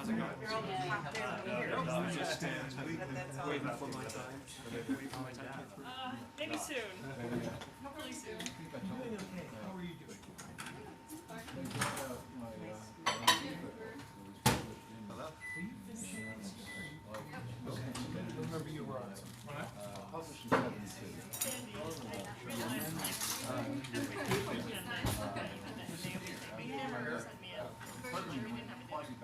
How's it going? Just stands Waiting for my time. Waiting for my time. Maybe soon. Hopefully soon. How are you doing? Hello? I remember you were on.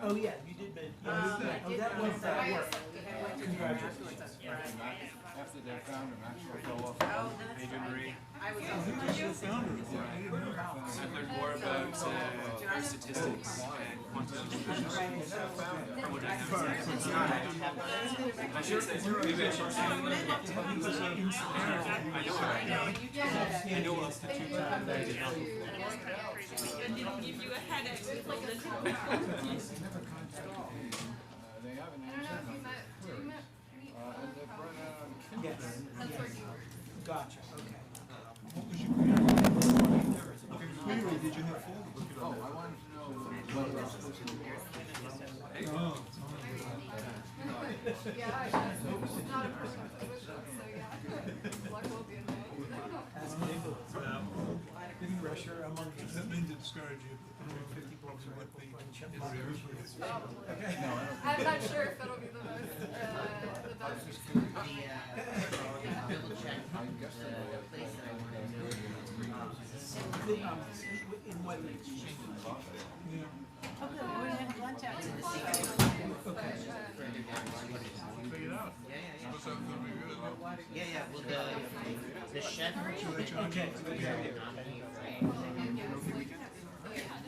Oh yeah, you did mention. Oh, that was that work. Congratulations. After they found him, actually fell off. Adrian Marie. I didn't know. I've learned more about statistics and quantum from what I have. I should say, maybe I should say, I know what institute It didn't give you a headache. They haven't answered on queries. And they've run out on Yes. Kindle. Gotcha. Okay. What was your query? Did you have full? Oh, I wanted to know what was supposed to be. Oh. Yeah, I guess. It's not a perfect position, so yeah. Luck will be involved. That's Nihilism. Big pressure among Does that mean to discourage you? 50 books are like the I'm not sure if it'll be the most, the best. Double check the place that I wanted to in what they Yeah. Okay, we're having lunch after this. Figure it out. Yeah. What's up, gonna be good? Yeah, well, the chef. Okay.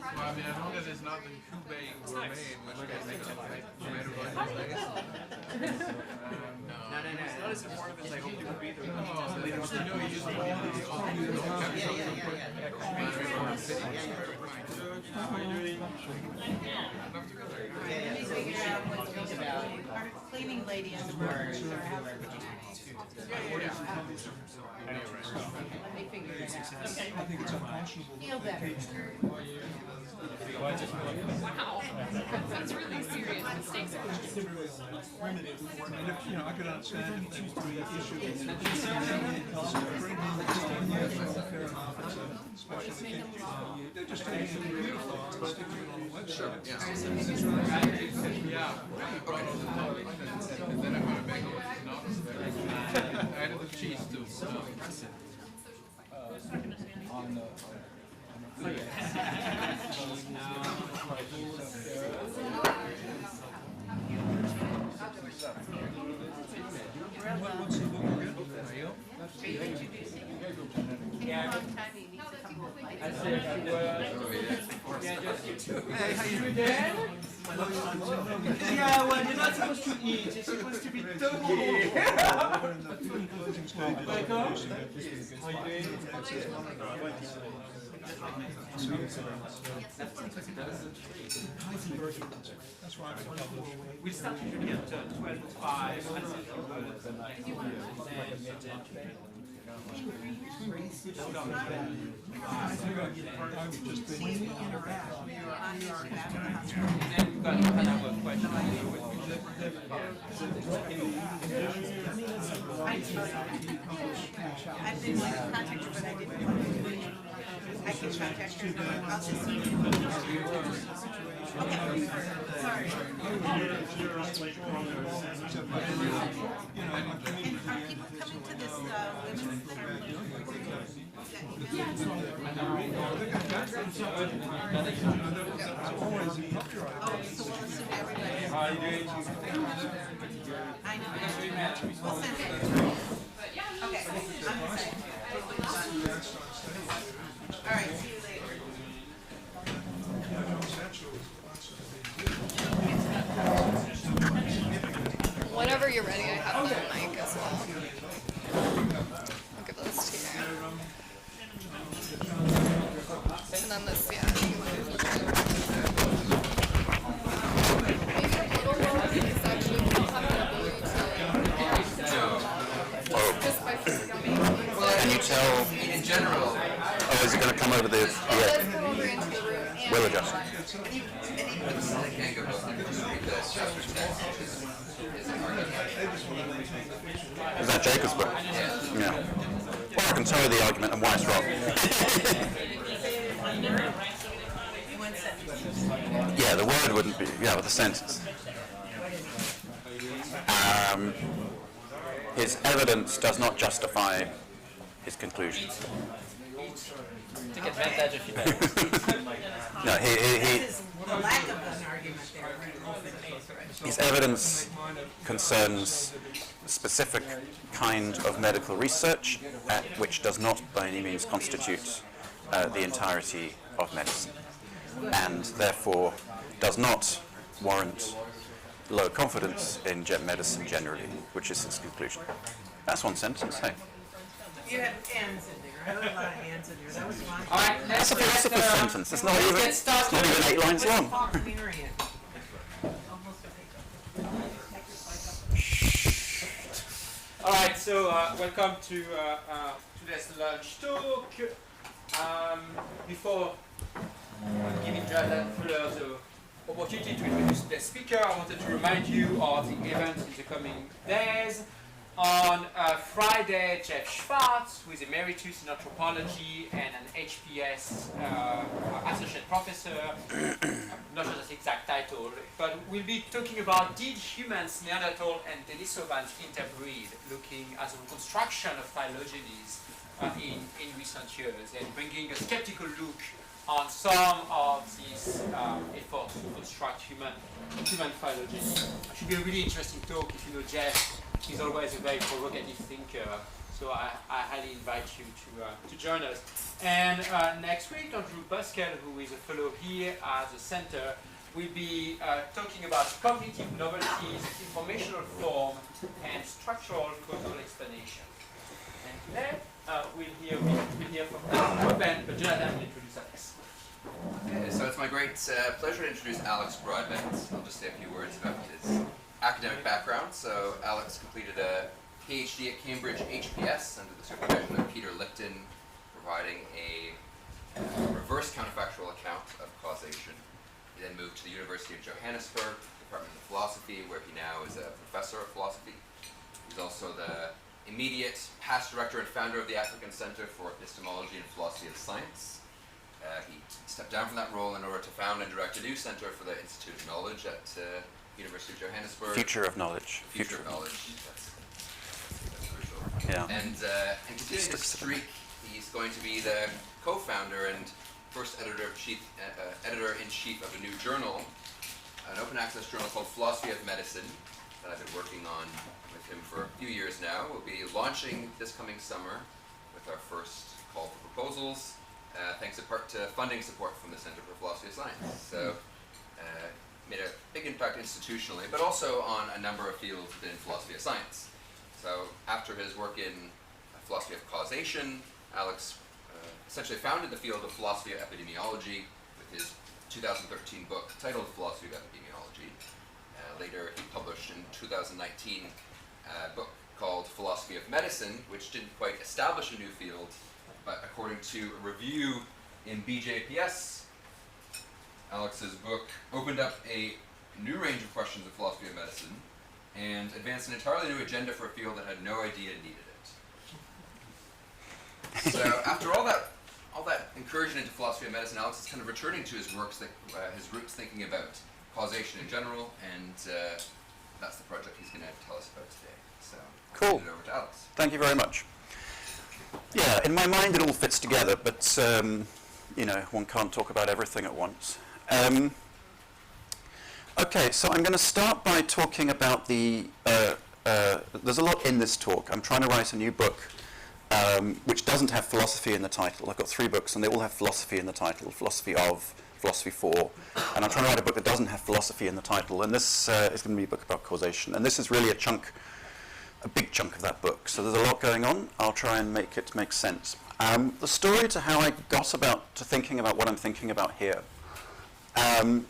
Well, I mean, as long as it's not the Kool-Aid gourmet, which can make tomato No, it's not as important as I hope it would be. you know, you use all these Our cleaning lady is worried. Let me figure it out. I think it's unconscionable. Feel better. Wow. That's really serious. Mistakes are Primitive. I mean, if, you know, I could understand if they were three issues. Fair enough, it's a special occasion. They're just taking it beautiful and sticking it on the website. Yeah. And then I'm gonna make it not added the cheese too. On the What's the book again? Are you introducing? Yeah. Long time he needs a couple of lights. Hey, how you doing? Yeah, well, you're not supposed to eat. You're supposed to be double. We're in the closing stages. How you doing? That's why I published. We started shooting at 12:05. I would just think. And then we've got another question. I've been like a contractor, but I didn't. I can contact her. I'll just see you. Okay. Sorry. And are people coming to this women's Oh, so we'll assume everybody. How are you doing? I know. We'll send it. Okay. I'm excited. All right. See you later. Whenever you're ready, I have the mic as well. I'll give this to you. And then this, yeah. Maybe a little lower because actually we don't have the ability to just by figuring out. Can you tell? In general, is it going to come over the Let's edge? go over into the room. And We'll adjust. Is that Jacob's book? Yeah. Well, I can tell you the argument and why it's wrong. Yeah, the word wouldn't be, yeah, but the sentence. His evidence does not justify his conclusion. Take advantage of it. No, The lack of an argument there. his evidence concerns a specific kind of medical research, which does not by any means constitute the entirety of medicine, and therefore does not warrant low confidence in medicine generally, which is his conclusion. That's one sentence, hey. You have ands in there. I have a lot of ands in there. That was fine. All right, That's a philosopher's sentence. It's not even 8 lines long. Talk to me, Marianne. All right, so welcome to today's lunch talk. Before giving Jonathan Fuller the opportunity to introduce the speaker, I wanted to remind you of the events in the coming days. On Friday, Jeff Schwartz, who is emeritus in anthropology and an HPS associate professor, I'm not sure that's the exact title, but we'll be talking about did humans, Neanderthal and Denisovans interbreed, looking at the reconstruction of phylogenies in recent years and bringing a skeptical look on some of these efforts to construct human phylogeny. It should be a really interesting talk if you know Jeff. He's always a very provocative thinker, so I highly invite you to join us. And next week, Andrew Buskell, who is a fellow here at the center, will be talking about cognitive novelties, informational form, and structural causal explanation. And today, we'll hear from Broadbent, but Jonathan will introduce Alex. Okay, so it's my great pleasure to introduce Alex Broadbent. I'll just say a few words about his academic background. So Alex completed a PhD at Cambridge HPS under the supervision of Peter Lipton, providing a reverse counterfactual account of causation. He then moved to the University of Johannesburg, Department of Philosophy, where he now is a professor of philosophy. He's also the immediate past director and founder of the African Center for Epistemology and Philosophy of Science. He stepped down from that role in order to found and direct a new center for the Institute of Knowledge at University of Johannesburg. Future of knowledge. Future of knowledge. That's crucial. Yeah. And continuing his streak, he's going to be the co-founder and first editor-in-chief of a new journal, an open access journal called Philosophy of Medicine that I've been working on with him for a few years now. We'll be launching this coming summer with our first call for proposals, thanks in part to funding support from the Center for Philosophy of Science. So, made a big impact institutionally, but also on a number of fields within philosophy of science. So after his work in philosophy of causation, Alex essentially founded the field of philosophy of epidemiology with his 2013 book titled Philosophy of Epidemiology. Later he published in 2019 a book called Philosophy of Medicine, which didn't quite establish a new field, but according to a review in BJPS, Alex's book opened up a new range of questions of philosophy of medicine and advanced an entirely new agenda for a field that had no idea it needed it. So after all that incursion into philosophy of medicine, Alex is kind of returning to his works, his roots thinking about causation in general, and that's the project he's going to tell us about today. So Cool. I'll hand it over to Alex. Thank you very much. Yeah, in my mind it all fits together, but one can't talk about everything at once. Okay, so I'm going to start by talking about there's a lot in this talk. I'm trying to write a new book which doesn't have philosophy in the title. I've got 3 books and they all have philosophy in the title, philosophy of, philosophy for, and I'm trying to write a book that doesn't have philosophy in the title, and this is going to be a book about causation, and this is really a big chunk of that book. So there's a lot going on. I'll try and make it make sense. The story to how I got to thinking about what I'm thinking about here. I'm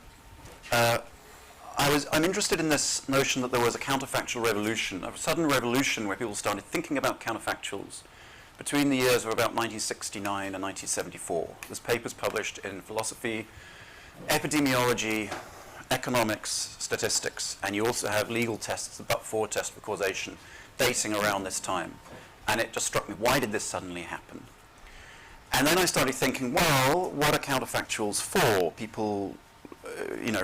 interested in this notion that there was a counterfactual revolution, a sudden revolution where people started thinking about counterfactuals between the years of about 1969 and 1974. There's papers published in philosophy, epidemiology, economics, statistics, and you also have legal tests, the but-for test for causation, dating around this time. And it just struck me, why did this suddenly happen? And then I started thinking, well, what are counterfactuals for? People,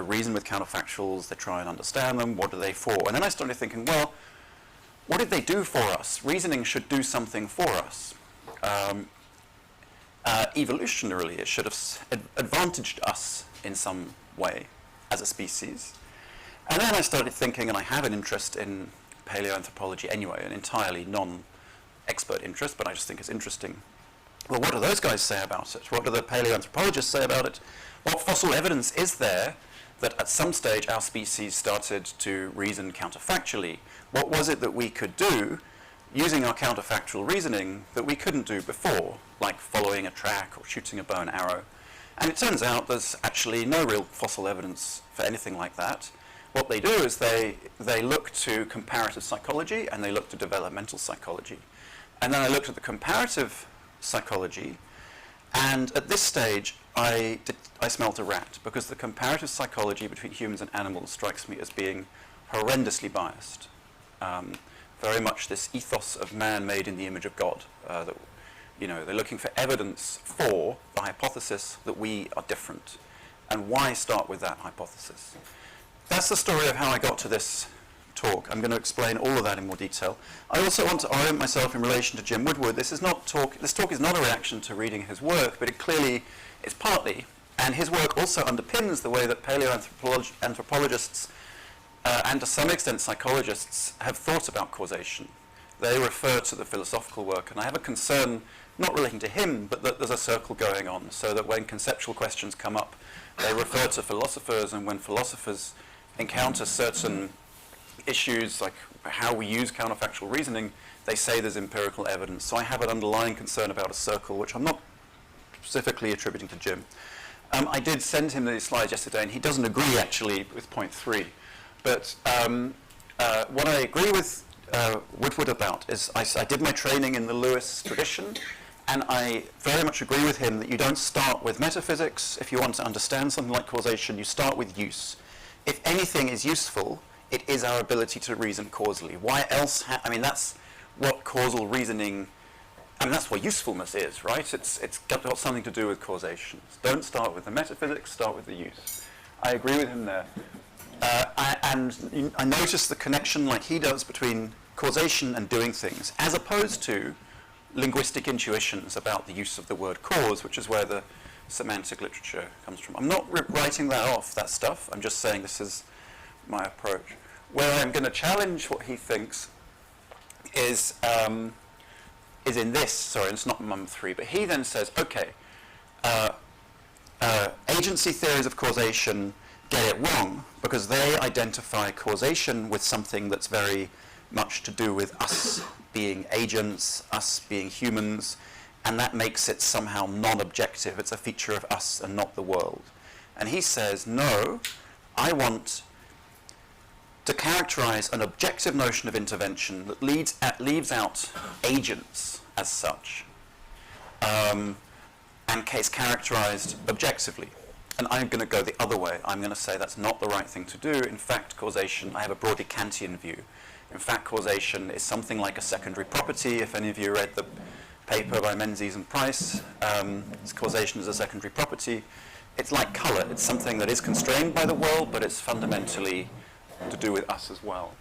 reason with counterfactuals, they try and understand them, what are they for? And then I started thinking, well, what did they do for us? Reasoning should do something for us. Evolutionarily, it should have advantaged us in some way as a species. And then I started thinking, and I have an interest in paleoanthropology anyway, an entirely non-expert interest, but I just think it's interesting. Well, what do those guys say about it? What do the paleoanthropologists say about it? What fossil evidence is there that at some stage our species started to reason counterfactually? What was it that we could do using our counterfactual reasoning that we couldn't do before, like following a track or shooting a bow and arrow? And it turns out there's actually no real fossil evidence for anything like that. What they do is they look to comparative psychology and they look to developmental psychology. And then I looked at the comparative psychology, and at this stage I smelt a rat, because the comparative psychology between humans and animals strikes me as being horrendously biased. Very much this ethos of man made in the image of God. They're looking for evidence for the hypothesis that we are different. And why start with that hypothesis? That's the story of how I got to this talk. I'm going to explain all of that in more detail. I also want to orient myself in relation to Jim Woodward. This talk is not a reaction to reading his work, but it clearly is partly. And his work also underpins the way that paleoanthropologists and to some extent psychologists have thought about causation. They refer to the philosophical work, and I have a concern, not relating to him, but that there's a circle going on, so that when conceptual questions come up, they refer to philosophers, and when philosophers encounter certain issues like how we use counterfactual reasoning, they say there's empirical evidence. So I have an underlying concern about a circle, which I'm not specifically attributing to Jim. I did send him these slides yesterday, and he doesn't agree actually with point 3. But what I agree with Woodward about is I did my training in the Lewis tradition, and I very much agree with him that you don't start with metaphysics. If you want to understand something like causation, you start with use. If anything is useful, it is our ability to reason causally. Why else? That's what causal reasoning. That's what usefulness is, right? It's got something to do with causation. Don't start with the metaphysics. Start with the use. I agree with him there. I notice the connection, like he does, between causation and doing things, as opposed to linguistic intuitions about the use of the word cause, which is where the semantic literature comes from. I'm not writing that off, that stuff. I'm just saying this is my approach. Where I'm going to challenge what he thinks is in this. Sorry, it's not Mum 3, but he then says, okay, agency theories of causation get it wrong because they identify causation with something that's very much to do with us being agents, us being humans, and that makes it somehow non-objective. It's a feature of us and not the world. And he says, no, I want to characterize an objective notion of intervention that leaves out agents as such, and is characterized objectively. And I'm going to go the other way. I'm going to say that's not the right thing to do. In fact, causation, I have a broadly Kantian view. In fact, causation is something like a secondary property. If any of you read the paper by Menzies and Price, causation is a secondary property. It's like color. It's something that is constrained by the world, but it's fundamentally to do with us as well.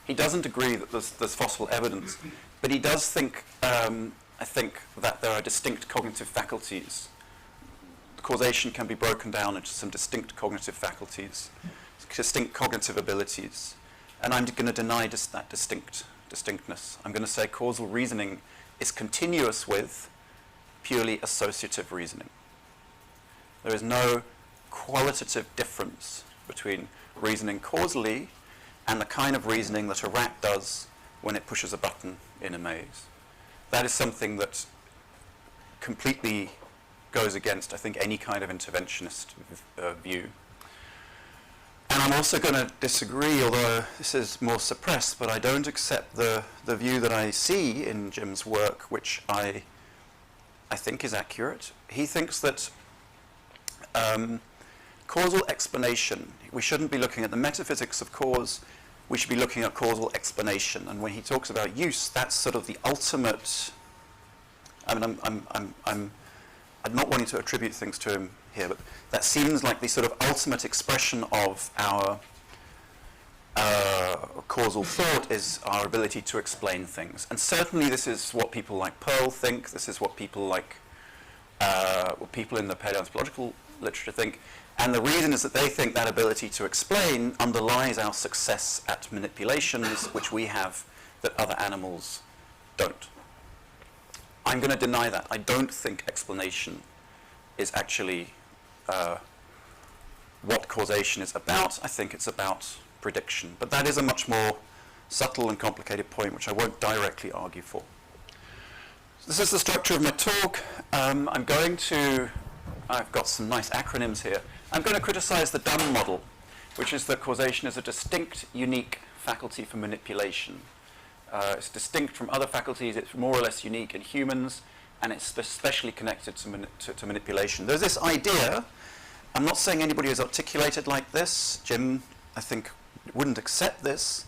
He doesn't agree that there's fossil evidence, but he does think, I think, that there are distinct cognitive faculties. Causation can be broken down into some distinct cognitive faculties, distinct cognitive abilities, and I'm going to deny that distinctness. I'm going to say causal reasoning is continuous with purely associative reasoning. There is no qualitative difference between reasoning causally and the kind of reasoning that a rat does when it pushes a button in a maze. That is something that completely goes against, I think, any kind of interventionist view. And I'm also going to disagree, although this is more suppressed, but I don't accept the view that I see in Jim's work, which I think is accurate. He thinks that causal explanation, we shouldn't be looking at the metaphysics of cause, we should be looking at causal explanation. And when he talks about use, that's sort of the ultimate, I mean, I'm not wanting to attribute things to him here, but that seems like the sort of ultimate expression of our causal thought is our ability to explain things. And certainly this is what people like Pearl think, this is what people like, what people in the paleoanthropological literature think. And the reason is that they think that ability to explain underlies our success at manipulations which we have that other animals don't. I'm going to deny that. I don't think explanation is actually what causation is about. I think it's about prediction. But that is a much more subtle and complicated point which I won't directly argue for. This is the structure of my talk. I've got some nice acronyms here. I'm going to criticize the dumb model, which is that causation is a distinct, unique faculty for manipulation. It's distinct from other faculties, it's more or less unique in humans, and it's especially connected to manipulation. There's this idea, I'm not saying anybody is articulated like this, Jim, I think, wouldn't accept this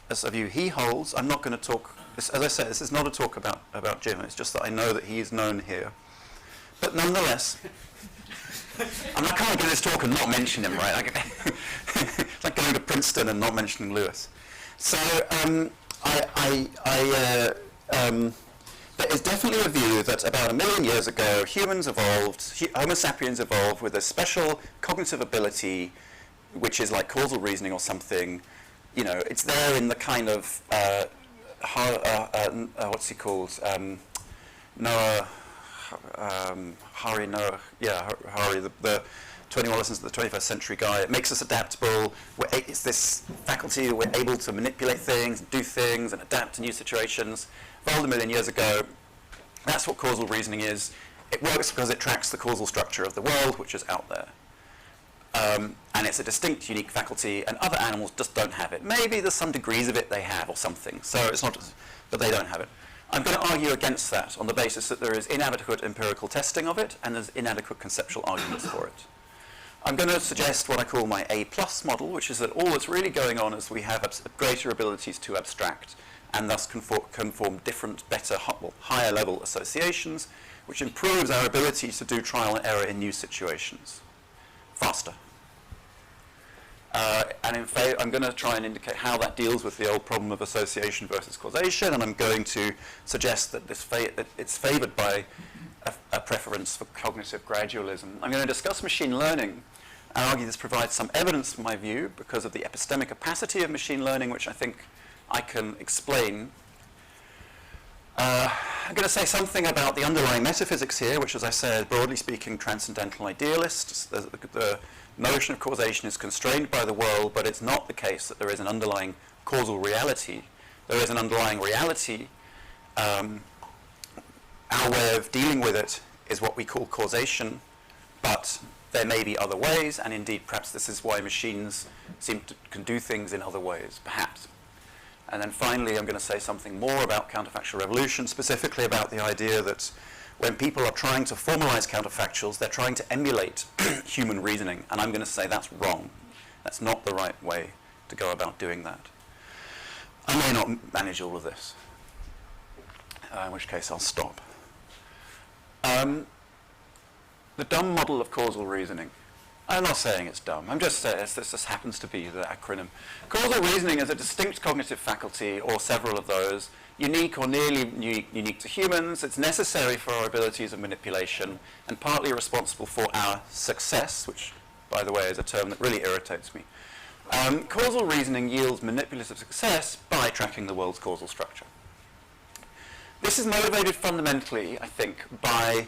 as a view he holds. I'm not going to talk, as I said, this is not a talk about Jim, it's just that I know that he is known here. But nonetheless, I can't give this talk and not mention him, right? It's like going to Princeton and not mentioning Lewis. So there is definitely a view that about 1 million years ago, humans evolved, Homo sapiens evolved with a special cognitive ability, which is like causal reasoning or something. You know, it's there in the kind of, what's he called? Noah. Hari, the 21 Lessons of the 21st Century guy. It makes us adaptable. It's this faculty that we're able to manipulate things, do things, and adapt to new situations. Evolved 1 million years ago. That's what causal reasoning is. It works because it tracks the causal structure of the world, which is out there. And it's a distinct, unique faculty, and other animals just don't have it. Maybe there's some degrees of it they have or something. So it's not, but they don't have it. I'm going to argue against that on the basis that there is inadequate empirical testing of it and there's inadequate conceptual arguments for it. I'm going to suggest what I call my A+ model, which is that all that's really going on is we have greater abilities to abstract and thus can form different, better, higher level associations, which improves our ability to do trial and error in new situations faster. And in fact, I'm going to try and indicate how that deals with the old problem of association versus causation, and I'm going to suggest that it's favored by a preference for cognitive gradualism. I'm going to discuss machine learning and argue this provides some evidence for my view because of the epistemic capacity of machine learning, which I think I can explain. I'm going to say something about the underlying metaphysics here, which, as I said, broadly speaking, transcendental idealists. The notion of causation is constrained by the world, but it's not the case that there is an underlying causal reality. There is an underlying reality. Our way of dealing with it is what we call causation, but there may be other ways, and indeed perhaps this is why machines can do things in other ways, perhaps. And then finally, I'm going to say something more about counterfactual revolution, specifically about the idea that when people are trying to formalize counterfactuals, they're trying to emulate human reasoning. And I'm going to say that's wrong. That's not the right way to go about doing that. I may not manage all of this, in which case I'll stop. The dumb model of causal reasoning. I'm not saying it's dumb. I'm just saying this just happens to be the acronym. Causal reasoning is a distinct cognitive faculty, or several of those, unique or nearly unique to humans. It's necessary for our abilities of manipulation and partly responsible for our success, which, by the way, is a term that really irritates me. Causal reasoning yields manipulative success by tracking the world's causal structure. This is motivated fundamentally, I think, by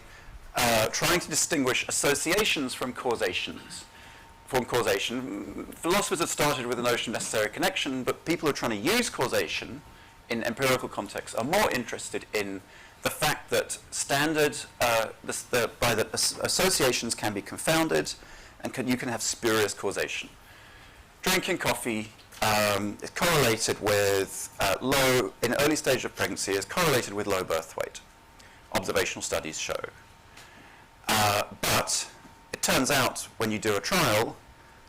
trying to distinguish associations from causations. Causation. Philosophers have started with the notion of necessary connection, but people who are trying to use causation in empirical contexts are more interested in the fact that associations can be confounded and you can have spurious causation. drinking coffee is correlated with in early stage of pregnancy, is correlated with low birth weight. Observational studies show. But it turns out when you do a trial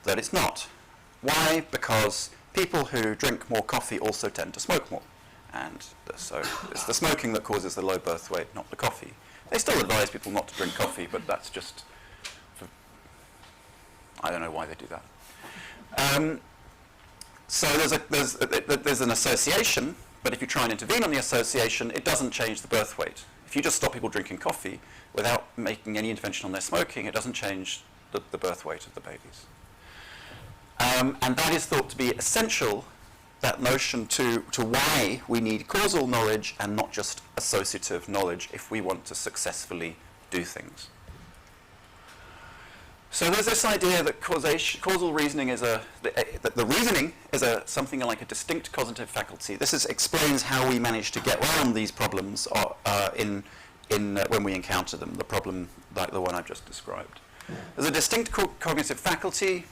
that it's not. Why? Because people who drink more coffee also tend to smoke more. And so it's the smoking that causes the low birth weight, not the coffee. They still advise people not to drink coffee, but that's just, I don't know why they do that. So there's an association, but if you try and intervene on the association, it doesn't change the birth weight. If you just stop people drinking coffee without making any intervention on their smoking, it doesn't change the birth weight of the babies. And that is thought to be essential, that notion to why we need causal knowledge and not just associative knowledge if we want to successfully do things. So there's this idea that causal reasoning is that the reasoning is something like a distinct causative faculty. This explains how we manage to get around these problems when we encounter them, the problem like the one I've just described. There's a distinct cognitive faculty.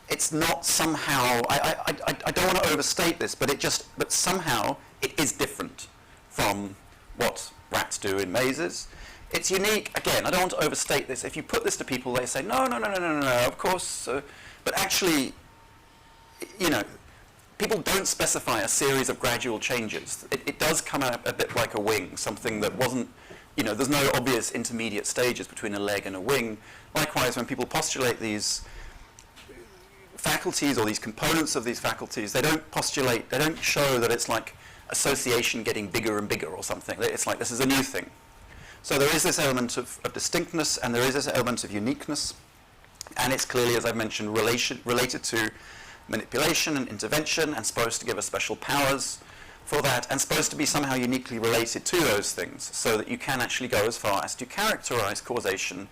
It's not somehow, I don't want to overstate this, but somehow it is different from what rats do in mazes. It's unique. Again, I don't want to overstate this. If you put this to people, they say, no, of course. But actually, people don't specify a series of gradual changes. It does come out a bit like a wing, something that wasn't, there's no obvious intermediate stages between a leg and a wing. Likewise, when people postulate these faculties or these components of these faculties, they don't show that it's like association getting bigger and bigger or something. It's like this is a new thing. So there is this element of distinctness and there is this element of uniqueness, and it's clearly, as I've mentioned, related to manipulation and intervention and supposed to give us special powers for that and supposed to be somehow uniquely related to those things so that you can actually go as far as to characterize causation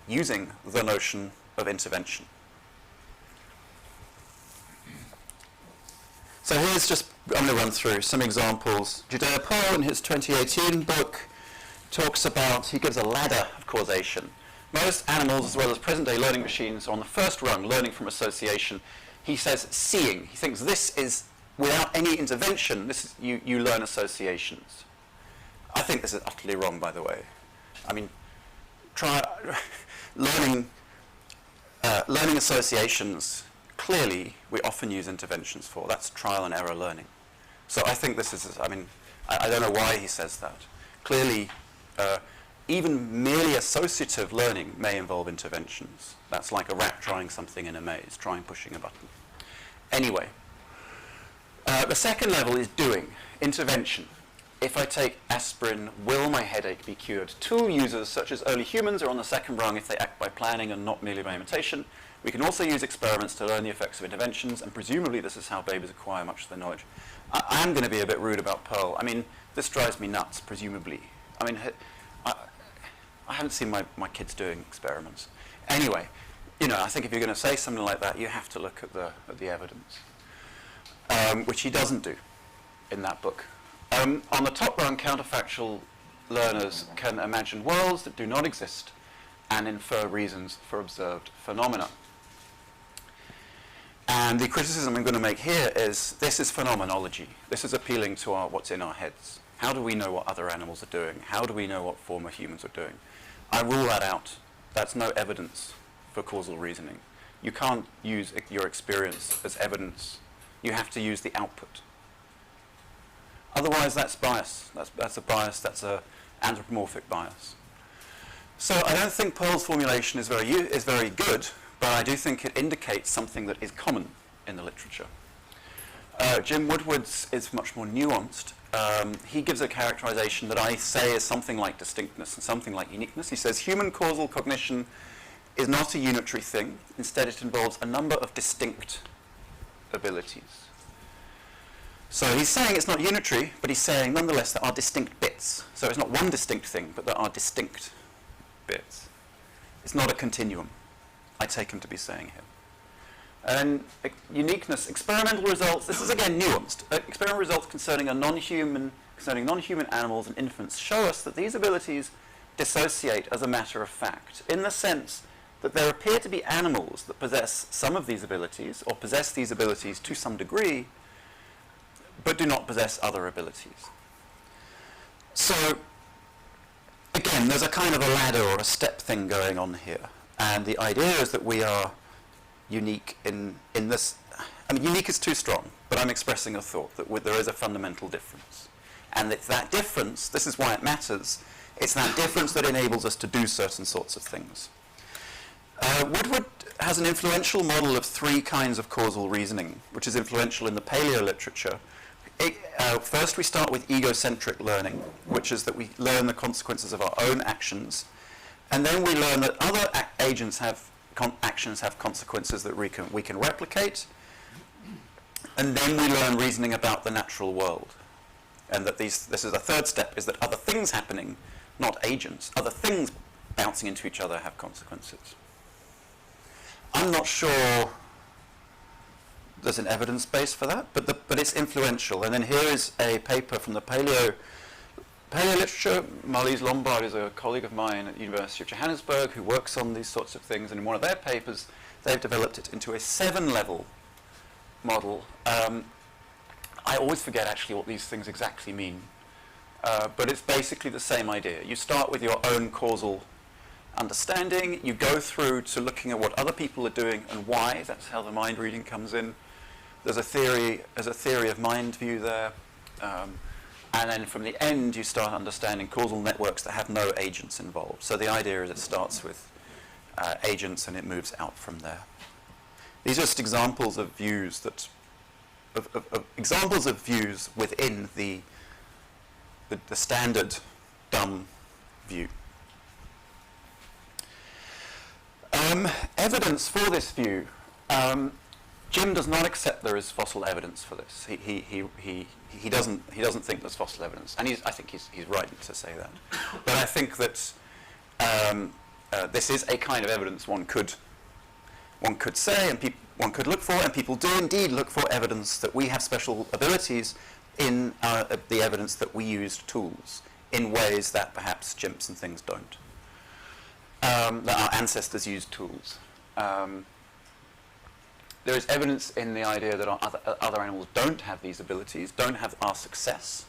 using the notion of intervention. So here's I'm going to run through some examples. Judea Pearl in his 2018 book he gives a ladder of causation. Most animals, as well as present-day learning machines, are on the first rung, learning from association. He says seeing. He thinks this is, without any intervention, you learn associations. I think this is utterly wrong, by the way. I mean, learning associations, clearly, we often use interventions for. That's trial and error learning. So I think this is, I don't know why he says that. Clearly, even merely associative learning may involve interventions. That's like a rat trying something in a maze, pushing a button. Anyway, the second level is doing, intervention. If I take aspirin, will my headache be cured? Tool users, such as early humans, are on the second rung if they act by planning and not merely by imitation. We can also use experiments to learn the effects of interventions, and presumably this is how babies acquire much of their knowledge. I am going to be a bit rude about Pearl. This drives me nuts, presumably. I haven't seen my kids doing experiments. Anyway, I think if you're going to say something like that, you have to look at the evidence, which he doesn't do in that book. On the top rung, counterfactual learners can imagine worlds that do not exist and infer reasons for observed phenomena. And the criticism I'm going to make here is this is phenomenology. This is appealing to what's in our heads. How do we know what other animals are doing? How do we know what former humans are doing? I rule that out. That's no evidence for causal reasoning. You can't use your experience as evidence. You have to use the output. Otherwise, that's bias. That's a bias. That's an anthropomorphic bias. So I don't think Pearl's formulation is very good, but I do think it indicates something that is common in the literature. Jim Woodward's is much more nuanced. He gives a characterization that I say is something like distinctness and something like uniqueness. He says human causal cognition is not a unitary thing. Instead, it involves a number of distinct abilities. So he's saying it's not unitary, but he's saying nonetheless there are distinct bits. So it's not one distinct thing, but there are distinct bits. It's not a continuum, I take him to be saying here. And uniqueness, experimental results, this is again nuanced. Experimental results concerning non-human animals and infants show us that these abilities dissociate as a matter of fact, in the sense that there appear to be animals that possess some of these abilities, or possess these abilities to some degree, but do not possess other abilities. So, again, there's a kind of a ladder or a step thing going on here. And the idea is that we are unique in this. I mean, unique is too strong, but I'm expressing a thought that there is a fundamental difference. And it's that difference, this is why it matters, it's that difference that enables us to do certain sorts of things. Woodward has an influential model of three kinds of causal reasoning, which is influential in the paleo literature. First, we start with egocentric learning, which is that we learn the consequences of our own actions, and then we learn that other actions have consequences that we can replicate, and then we learn reasoning about the natural world. And that this is a third step, is that other things happening, not agents, other things bouncing into each other have consequences. I'm not sure there's an evidence base for that, but it's influential. And then here is a paper from the paleo literature. Marlise Lombard is a colleague of mine at the University of Johannesburg who works on these sorts of things, and in one of their papers they've developed it into a 7-level model. I always forget actually what these things exactly mean, but it's basically the same idea. You start with your own causal understanding, you go through to looking at what other people are doing and why. That's how the mind reading comes in. There's a theory of mind view there, and then from the end you start understanding causal networks that have no agents involved. So the idea is it starts with agents and it moves out from there. These are just examples of views that examples of views within the standard dumb view. Evidence for this view. Jim does not accept there is fossil evidence for this. He doesn't think there's fossil evidence, and I think he's right to say that. But I think that this is a kind of evidence one could say, and one could look for, and people do indeed look for evidence that we have special abilities in the evidence that we used tools in ways that perhaps chimps and things don't. That our ancestors used tools. There is evidence in the idea that our other animals don't have these abilities, don't have our success,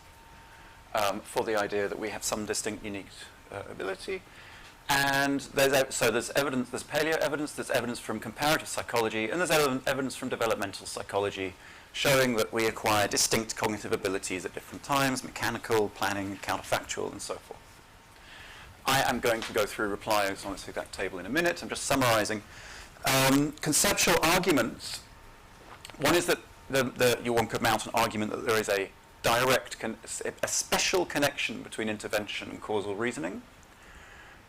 for the idea that we have some distinct, unique ability. And there's evidence, there's paleo evidence, there's evidence from comparative psychology, and there's evidence from developmental psychology showing that we acquire distinct cognitive abilities at different times, mechanical, planning, counterfactual, and so forth. I am going to go through replies on this exact table in a minute. I'm just summarizing. Conceptual arguments. One is that one could mount an argument that there is a a special connection between intervention and causal reasoning.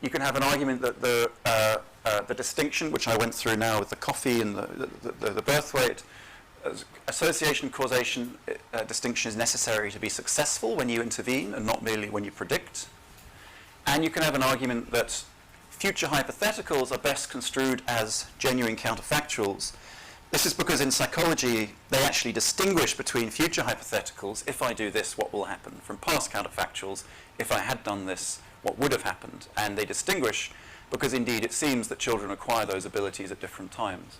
You can have an argument that the distinction, which I went through now with the coffee and the birth weight, association causation distinction is necessary to be successful when you intervene and not merely when you predict. And you can have an argument that future hypotheticals are best construed as genuine counterfactuals. This is because in psychology they actually distinguish between future hypotheticals, if I do this, what will happen, from past counterfactuals, if I had done this, what would have happened. And they distinguish because indeed it seems that children acquire those abilities at different times.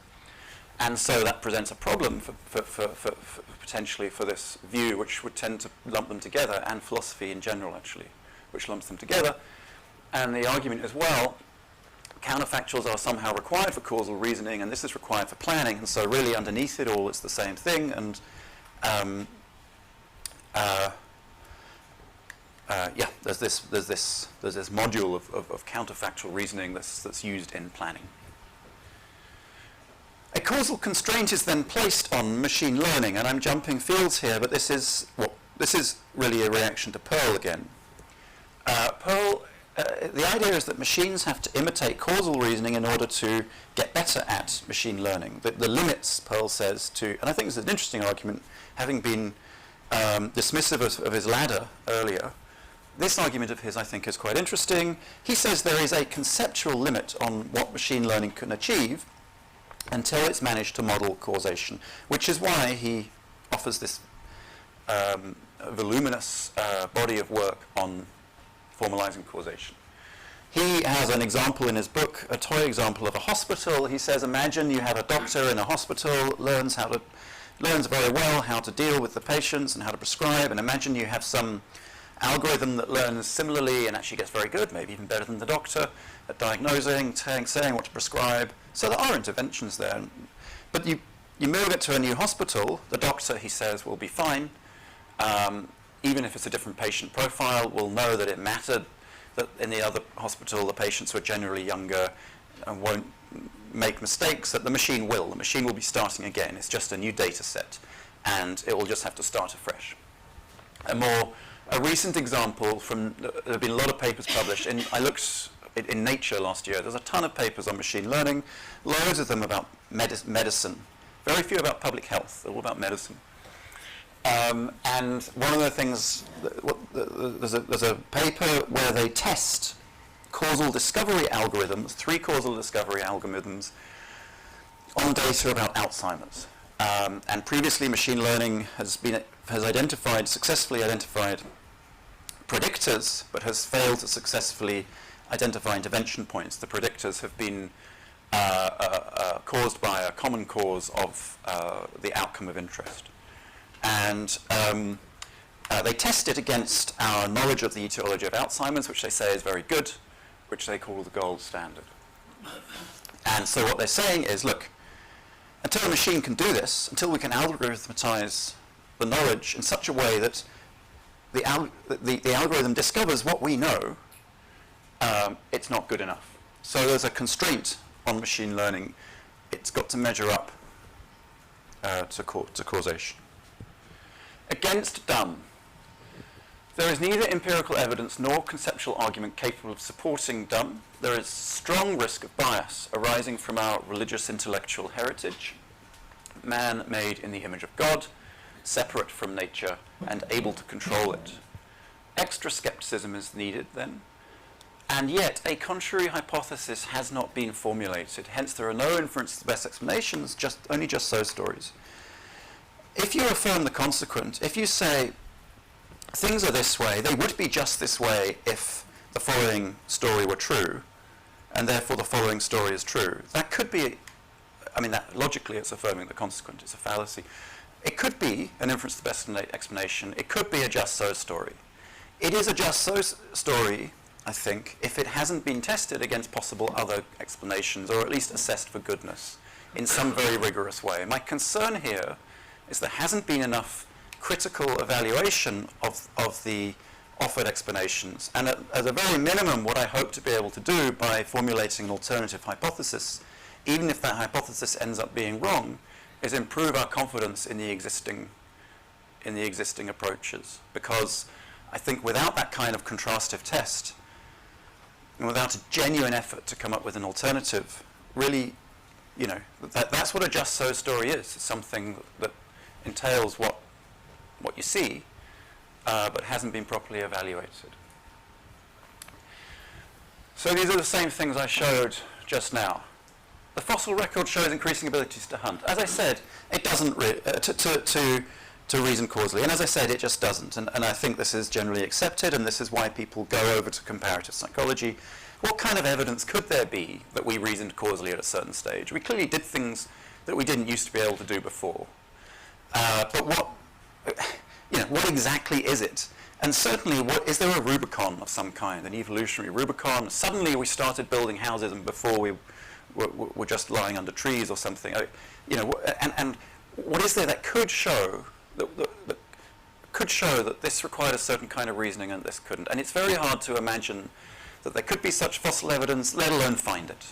And so that presents a problem for potentially for this view, which would tend to lump them together, and philosophy in general actually, which lumps them together. And the argument is, well, counterfactuals are somehow required for causal reasoning, and this is required for planning, and so really underneath it all it's the same thing. And there's this module of counterfactual reasoning that's used in planning. A causal constraint is then placed on machine learning, and I'm jumping fields here, but this is really a reaction to Pearl again. The idea is that machines have to imitate causal reasoning in order to get better at machine learning. The limits, Pearl says, and I think this is an interesting argument, having been dismissive of his ladder earlier. This argument of his, I think, is quite interesting. He says there is a conceptual limit on what machine learning can achieve until it's managed to model causation, which is why he offers this voluminous body of work on formalizing causation. he has an example in his book, a toy example of a hospital. He says, imagine you have a doctor in a hospital, learns very well how to deal with the patients and how to prescribe, and imagine you have some algorithm that learns similarly and actually gets very good, maybe even better than the doctor, at diagnosing, saying what to prescribe. So there are interventions there. But you move it to a new hospital, the doctor, he says, will be fine. Even if it's a different patient profile, will know that it mattered, that in the other hospital the patients were generally younger and won't make mistakes, that the machine will. The machine will be starting again. It's just a new data set, and it will just have to start afresh. A recent example there have been a lot of papers published. I looked in Nature last year. There's a ton of papers on machine learning, loads of them about medicine, very few about public health, they're all about medicine. And one of the things, there's a paper where they test causal discovery algorithms, 3 causal discovery algorithms, on data about Alzheimer's. And previously, machine learning has successfully identified predictors, but has failed to successfully identify intervention points. The predictors have been caused by a common cause of the outcome of interest. And they test it against our knowledge of the etiology of Alzheimer's, which they say is very good, which they call the gold standard. And so what they're saying is, look, until a machine can do this, until we can algorithmatize the knowledge in such a way that the algorithm discovers what we know, it's not good enough. So there's a constraint on machine learning. It's got to measure up to causation. Against dumb, there is neither empirical evidence nor conceptual argument capable of supporting dumb. There is strong risk of bias arising from our religious intellectual heritage, man made in the image of God, separate from nature and able to control it. Extra skepticism is needed then, and yet a contrary hypothesis has not been formulated. Hence there are no inference to the best explanations, only just so stories. If you affirm the consequent, if you say things are this way, they would be just this way if the following story were true, and therefore the following story is true, that could be, that logically it's affirming the consequent, it's a fallacy. It could be an inference to the best explanation, it could be a just so story. It is a just so story, I think, if it hasn't been tested against possible other explanations, or at least assessed for goodness in some very rigorous way. My concern here is there hasn't been enough critical evaluation of the offered explanations. And at a very minimum, what I hope to be able to do by formulating an alternative hypothesis, even if that hypothesis ends up being wrong, is improve our confidence in the existing approaches. Because I think without that kind of contrastive test, and without a genuine effort to come up with an alternative, really, that's what a just so story is. It's something that entails what you see, but hasn't been properly evaluated. So these are the same things I showed just now. The fossil record shows increasing abilities to hunt. As I said, it doesn't to reason causally, and as I said, it just doesn't. And I think this is generally accepted, and this is why people go over to comparative psychology. What kind of evidence could there be that we reasoned causally at a certain stage? We clearly did things that we didn't used to be able to do before. But what exactly is it? And certainly, is there a Rubicon of some kind, an evolutionary Rubicon? Suddenly we started building houses, and before we were just lying under trees or something. And what is there that could show that this required a certain kind of reasoning and this couldn't? And it's very hard to imagine that there could be such fossil evidence, let alone find it.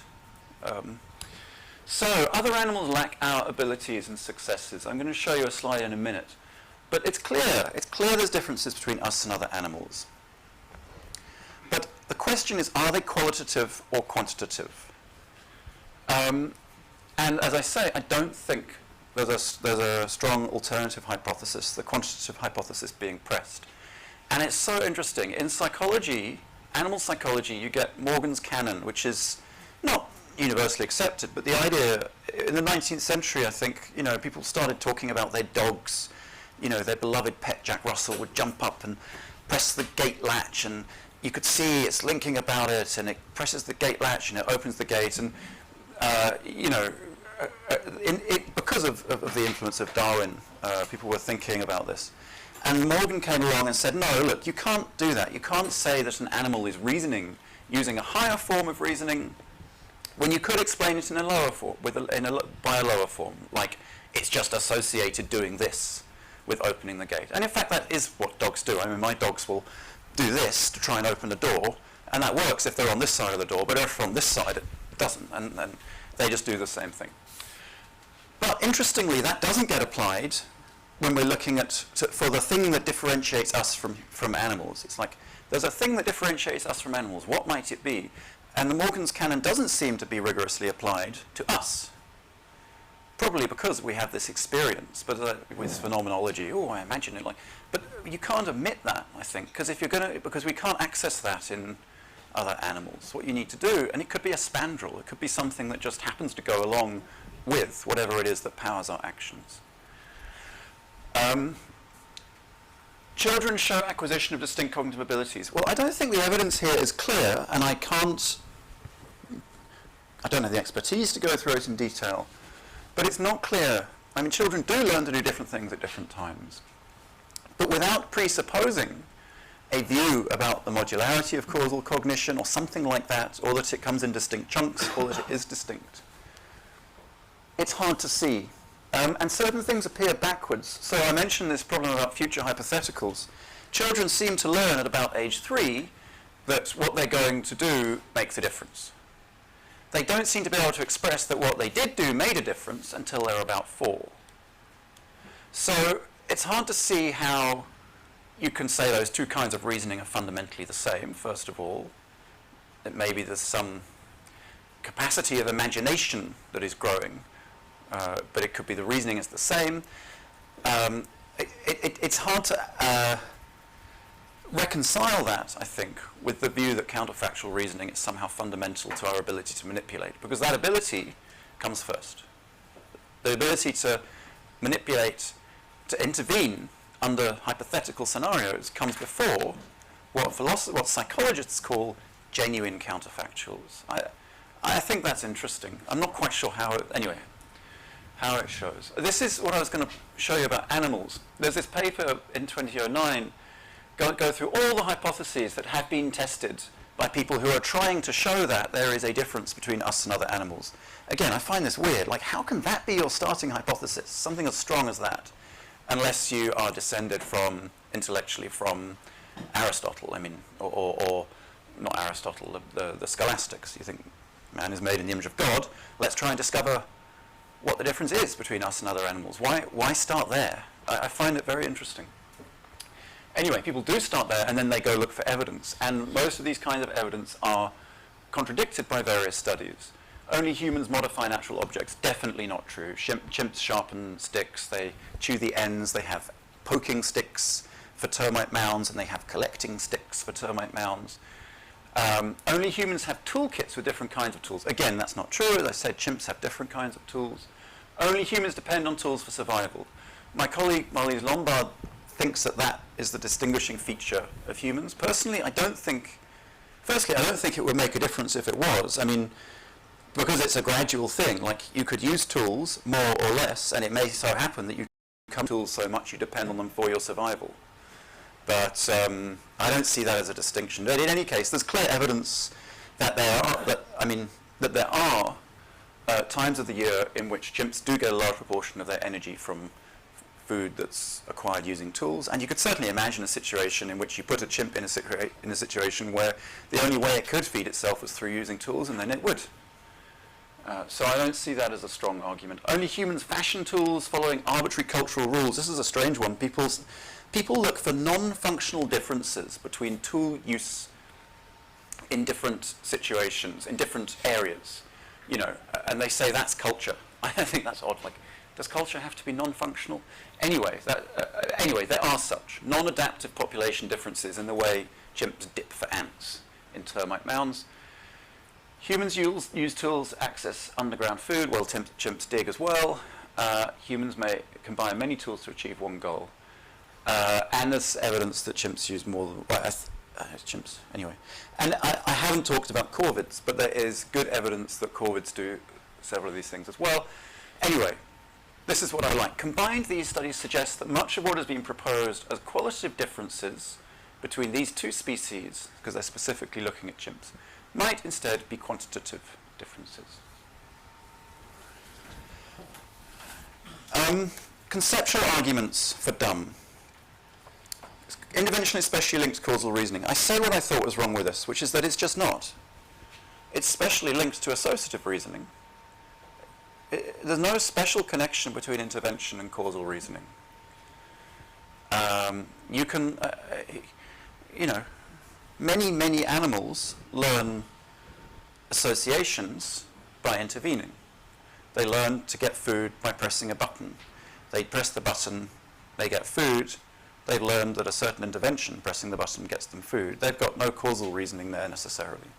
So other animals lack our abilities and successes. I'm going to show you a slide in a minute. But it's clear there's differences between us and other animals. But the question is, are they qualitative or quantitative? And as I say, I don't think there's a strong alternative hypothesis, the quantitative hypothesis being pressed. And it's so interesting. In psychology, animal psychology, you get Morgan's canon, which is not universally accepted, but the idea, in the 19th century, I think, people started talking about their dogs, their beloved pet Jack Russell would jump up and press the gate latch and you could see it's linking about it, and it presses the gate latch, and it opens the gate, and because of the influence of Darwin, people were thinking about this. And Morgan came along and said, no, look, you can't do that. You can't say that an animal is reasoning using a higher form of reasoning when you could explain it in a lower form, by a lower form, like it's just associated doing this with opening the gate. And in fact, that is what dogs do. I mean, my dogs will do this to try and open the door, and that works if they're on this side of the door, but if they're on this side, it doesn't, and they just do the same thing. But interestingly, that doesn't get applied when we're looking at, for the thing that differentiates us from animals. It's like, there's a thing that differentiates us from animals. What might it be? And the Morgan's canon doesn't seem to be rigorously applied to us. Probably because we have this experience, but with phenomenology, I imagine it like, but you can't admit that, I think, because we can't access that in other animals. What you need to do, and it could be a spandrel, it could be something that just happens to go along with whatever it is that powers our actions. Children show acquisition of distinct cognitive abilities. Well, I don't think the evidence here is clear, and I don't have the expertise to go through it in detail, but it's not clear. I mean, children do learn to do different things at different times, but without presupposing a view about the modularity of causal cognition or something like that, or that it comes in distinct chunks, or that it is distinct. It's hard to see. And certain things appear backwards. So I mentioned this problem about future hypotheticals. Children seem to learn at about age 3 that what they're going to do makes a difference. They don't seem to be able to express that what they did do made a difference until they're about 4. So it's hard to see how you can say those two kinds of reasoning are fundamentally the same, first of all. That maybe there's some capacity of imagination that is growing. But it could be the reasoning is the same. It's hard to reconcile that, I think, with the view that counterfactual reasoning is somehow fundamental to our ability to manipulate, because that ability comes first. The ability to manipulate, to intervene under hypothetical scenarios comes before what psychologists call genuine counterfactuals. I think that's interesting. I'm not quite sure how it shows. This is what I was going to show you about animals. There's this paper in 2009 go through all the hypotheses that have been tested by people who are trying to show that there is a difference between us and other animals. Again, I find this weird. Like, how can that be your starting hypothesis? Something as strong as that, unless you are descended intellectually from Aristotle. I mean, or not Aristotle, the scholastics. You think man is made in the image of God. Let's try and discover what the difference is between us and other animals. Why start there? I find it very interesting. Anyway, people do start there, and then they go look for evidence. And most of these kinds of evidence are contradicted by various studies. Only humans modify natural objects. Definitely not true. Chimps sharpen sticks. They chew the ends. They have poking sticks for termite mounds, and they have collecting sticks for termite mounds. Only humans have toolkits with different kinds of tools. Again, that's not true. As I said, chimps have different kinds of tools. Only humans depend on tools for survival. My colleague Marlise Lombard thinks that is the distinguishing feature of humans. Personally, I don't think it would make a difference if it was. I mean, because it's a gradual thing. Like, you could use tools more or less, and it may so happen that you come to tools so much you depend on them for your survival. But I don't see that as a distinction. But in any case, there's clear evidence that there are times of the year in which chimps do get a large proportion of their energy from food that's acquired using tools. And you could certainly imagine a situation in which you put a chimp in a situation where the only way it could feed itself was through using tools, and then it would. So I don't see that as a strong argument. Only humans fashion tools following arbitrary cultural rules. This is a strange one. People look for non-functional differences between tool use in different situations, in different areas, and they say that's culture. I think that's odd. Like, does culture have to be non-functional? Anyway, there are such non-adaptive population differences in the way chimps dip for ants in termite mounds. Humans use tools to access underground food. Well, chimps dig as well. Humans may combine many tools to achieve one goal. And there's evidence that chimps use more than... chimps, anyway. And I haven't talked about corvids, but there is good evidence that corvids do several of these things as well. Anyway, this is what I like. Combined, these studies suggest that much of what has been proposed as qualitative differences between these two species, because they're specifically looking at chimps, might instead be quantitative differences. Conceptual arguments for dumb. Intervention is specially linked to causal reasoning. I say what I thought was wrong with this, which is that it's just not. It's specially linked to associative reasoning. There's no special connection between intervention and causal reasoning. You can, many animals learn associations by intervening. They learn to get food by pressing a button. They press the button, they get food. They've learned that a certain intervention, pressing the button, gets them food. They've got no causal reasoning there necessarily.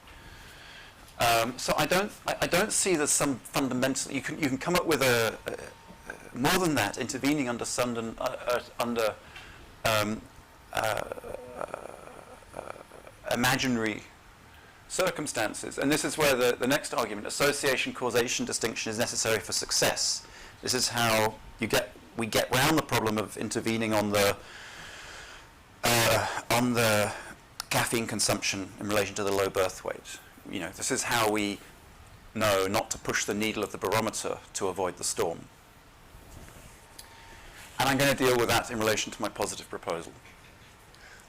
So I don't see there's some fundamental. You can come up with more than that, intervening under imaginary circumstances. And this is where the next argument, association causation distinction, is necessary for success. This is how we get round the problem of intervening on the caffeine consumption in relation to the low birth weight. This is how we know not to push the needle of the barometer to avoid the storm. And I'm going to deal with that in relation to my positive proposal.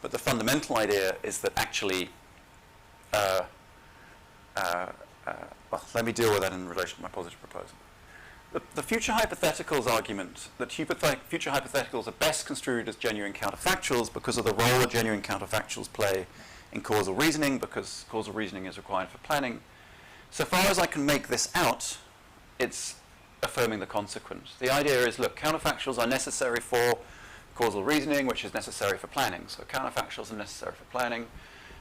But the fundamental idea is that actually, let me deal with that in relation to my positive proposal. The future hypotheticals argument, that future hypotheticals are best construed as genuine counterfactuals because of the role that genuine counterfactuals play in causal reasoning, because causal reasoning is required for planning. So far as I can make this out, it's affirming the consequence. The idea is, look, counterfactuals are necessary for causal reasoning, which is necessary for planning. So counterfactuals are necessary for planning.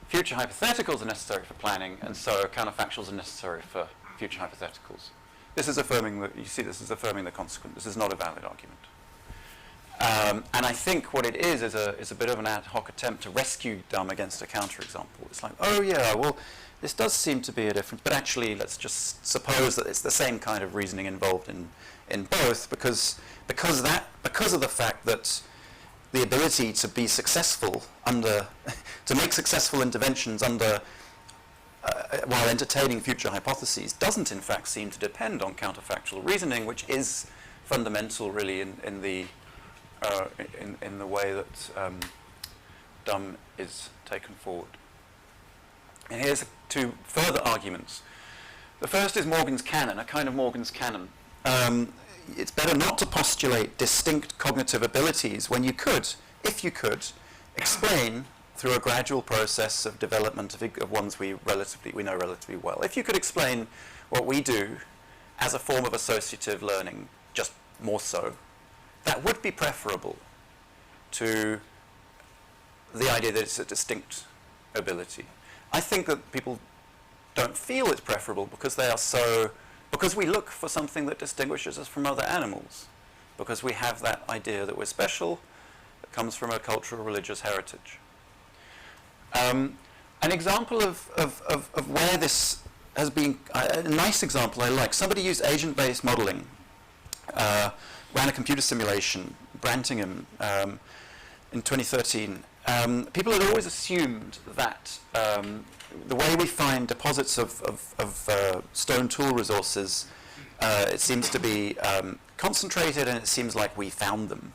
Future hypotheticals are necessary for planning, and so counterfactuals are necessary for future hypotheticals. This is affirming this is affirming the consequent. This is not a valid argument. And I think what it is a bit of an ad hoc attempt to rescue dumb against a counterexample. It's like, oh yeah, well, this does seem to be a difference, but actually let's just suppose that it's the same kind of reasoning involved in both, because of the fact that the ability to be successful to make successful interventions while entertaining future hypotheses doesn't in fact seem to depend on counterfactual reasoning, which is fundamental really in the way that dumb is taken forward. And here's two further arguments. The first is Morgan's canon, a kind of Morgan's canon. It's better not to postulate distinct cognitive abilities when you could, if you could, explain through a gradual process of development of ones we know relatively well. If you could explain what we do as a form of associative learning, just more so, that would be preferable to the idea that it's a distinct ability. I think that people don't feel it's preferable because we look for something that distinguishes us from other animals, because we have that idea that we're special, that comes from a cultural religious heritage. An example of where this has been, a nice example I like, somebody used agent-based modeling, ran a computer simulation, Brantingham, in 2013. People had always assumed that the way we find deposits of stone tool resources, it seems to be concentrated, and it seems like we found them.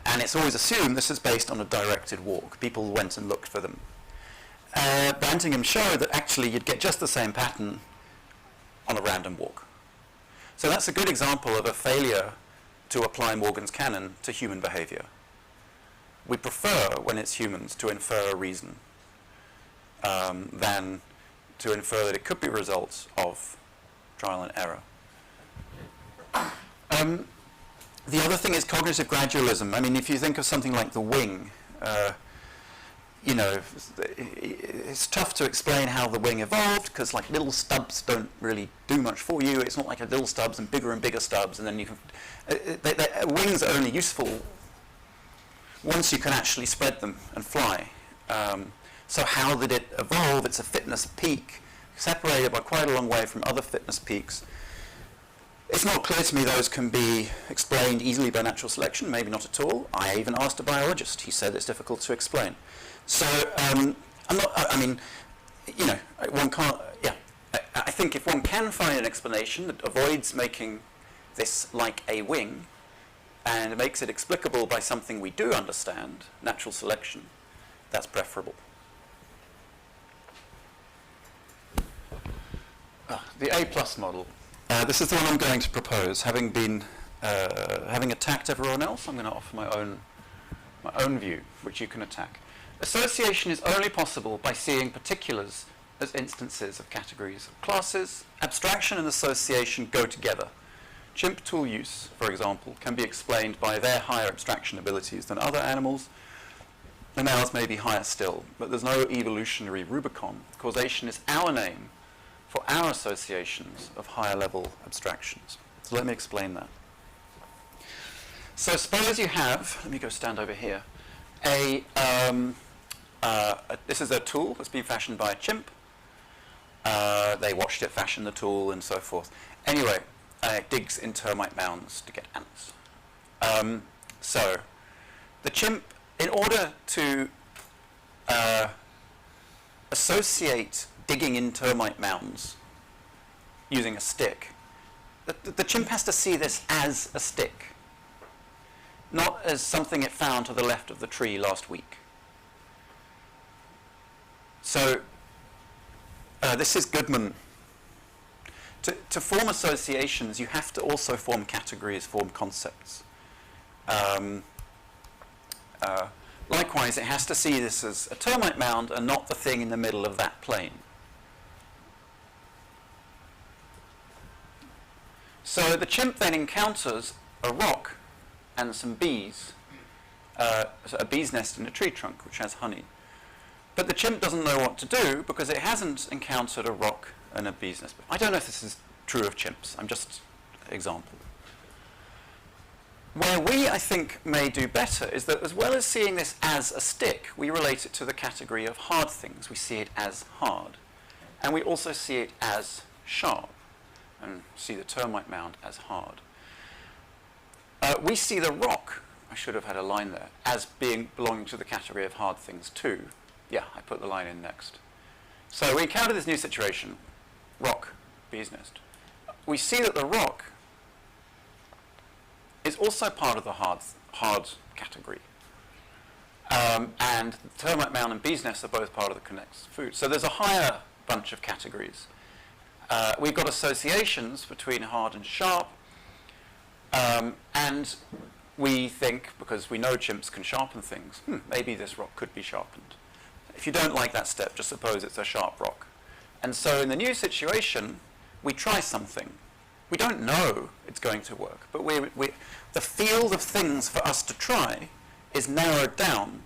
And it's always assumed this is based on a directed walk. People went and looked for them. Brantingham showed that actually you'd get just the same pattern on a random walk. So that's a good example of a failure to apply Morgan's canon to human behavior. We prefer, when it's humans, to infer a reason than to infer that it could be results of trial and error. The other thing is cognitive gradualism. I mean, if you think of something like the wing, it's tough to explain how the wing evolved, because like little stubs don't really do much for you. It's not like a little stubs and bigger stubs, and then you can. Wings are only useful once you can actually spread them and fly. So how did it evolve? It's a fitness peak, separated by quite a long way from other fitness peaks. It's not clear to me those can be explained easily by natural selection, maybe not at all. I even asked a biologist. He said it's difficult to explain. So one can't, I think if one can find an explanation that avoids making this like a wing and makes it explicable by something we do understand, natural selection, that's preferable. The A+ model. This is the one I'm going to propose. Having attacked everyone else, I'm going to offer my own view, which you can attack. Association is only possible by seeing particulars as instances of categories of classes. Abstraction and association go together. Chimp tool use, for example, can be explained by their higher abstraction abilities than other animals, and ours may be higher still, but there's no evolutionary Rubicon. Causation is our name for our associations of higher level abstractions. So let me explain that. So suppose you have, let me go stand over here, this is a tool that's been fashioned by a chimp. They watched it fashion the tool and so forth. Anyway, it digs in termite mounds to get ants. So the chimp, in order to associate digging in termite mounds using a stick, the chimp has to see this as a stick, not as something it found to the left of the tree last week. So this is Goodman. To form associations, you have to also form categories, form concepts. Likewise, it has to see this as a termite mound and not the thing in the middle of that plane. So the chimp then encounters a rock and some bees, a bee's nest in a tree trunk which has honey. But the chimp doesn't know what to do because it hasn't encountered a rock and a bee's nest. I don't know if this is true of chimps. I'm just an example. Where we, I think, may do better is that as well as seeing this as a stick, we relate it to the category of hard things. We see it as hard. And we also see it as sharp, and see the termite mound as hard. We see the rock, I should have had a line there, as belonging to the category of hard things too. Yeah, I put the line in next. So we encounter this new situation, rock, bee's nest. We see that the rock is also part of the hard category. And termite mound and bee's nest are both part of the connects food. So there's a higher bunch of categories. We've got associations between hard and sharp, and we think, because we know chimps can sharpen things, maybe this rock could be sharpened. If you don't like that step, just suppose it's a sharp rock. And so in the new situation, we try something. We don't know it's going to work, but the field of things for us to try is narrowed down.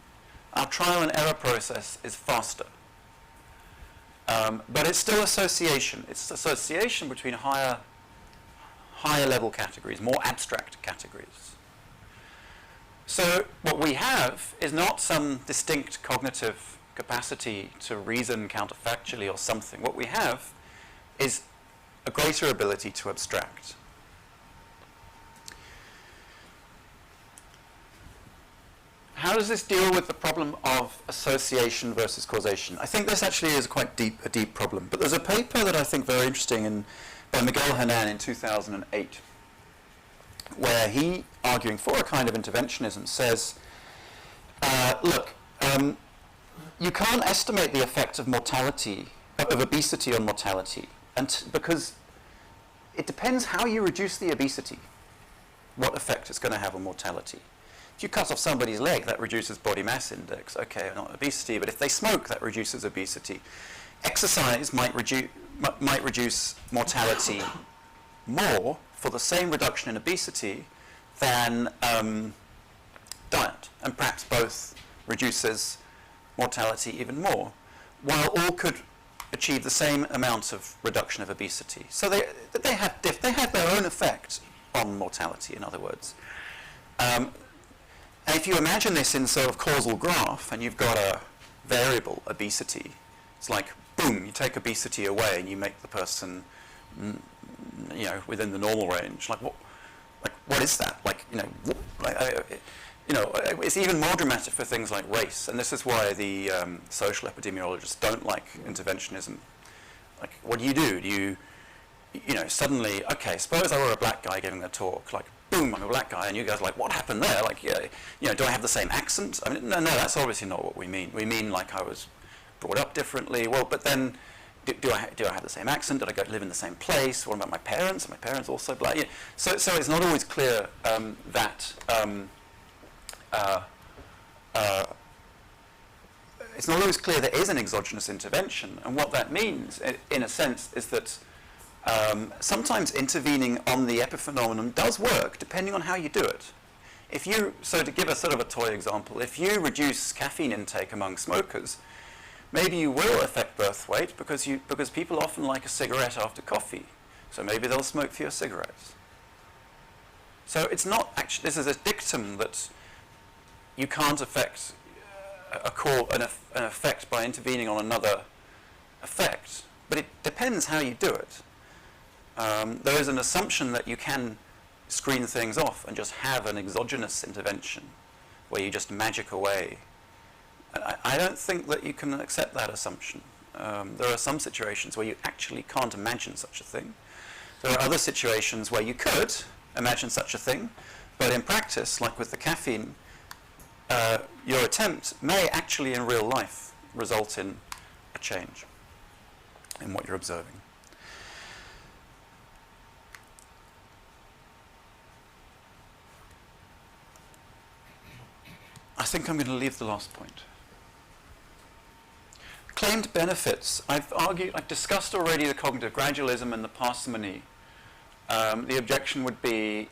Our trial and error process is faster. But it's still association. It's association between higher level categories, more abstract categories. So what we have is not some distinct cognitive capacity to reason counterfactually or something. What we have is a greater ability to abstract. How does this deal with the problem of association versus causation? I think this actually is quite a deep problem. But there's a paper that I think very interesting by Miguel Hernan in 2008, where he, arguing for a kind of interventionism, says, look, you can't estimate the effect of mortality, of obesity on mortality, because it depends how you reduce the obesity, what effect it's going to have on mortality. If you cut off somebody's leg, that reduces body mass index. Okay, not obesity, but if they smoke, that reduces obesity. Exercise might reduce mortality more for the same reduction in obesity than diet, and perhaps both reduces mortality even more, while all could achieve the same amount of reduction of obesity. So they have their own effect on mortality, in other words. And if you imagine this in sort of causal graph, and you've got variable, obesity. It's like, boom, you take obesity away and you make the person, within the normal range. Like what is that? Like, it's even more dramatic for things like race, and this is why the social epidemiologists don't like interventionism. Like, what do? Do you suddenly, okay, suppose I were a black guy giving a talk, like, boom, I'm a black guy, and you guys are like, what happened there? Like, do I have the same accent? I mean, no, that's obviously not what we mean. We mean, like, I was brought up differently. Well, but then, do I have the same accent? Did I go to live in the same place? What about my parents? Are my parents also black? Yeah. So it's not always clear that it's not always clear there is an exogenous intervention, and what that means, in a sense, is that sometimes intervening on the epiphenomenon does work, depending on how you do it. So to give a sort of a toy example, if you reduce caffeine intake among smokers, maybe you will affect birth weight because people often like a cigarette after coffee, so maybe they'll smoke fewer cigarettes. So it's not actually, this is a dictum that you can't affect an effect by intervening on another effect, but it depends how you do it. There is an assumption that you can screen things off and just have an exogenous intervention where you just magic away. And I don't think that you can accept that assumption. There are some situations where you actually can't imagine such a thing. There are other situations where you could imagine such a thing, but in practice, like with the caffeine, your attempt may actually in real life result in a change in what you're observing. I think I'm going to leave the last point. Claimed benefits. I've discussed already the cognitive gradualism and the parsimony. The objection would be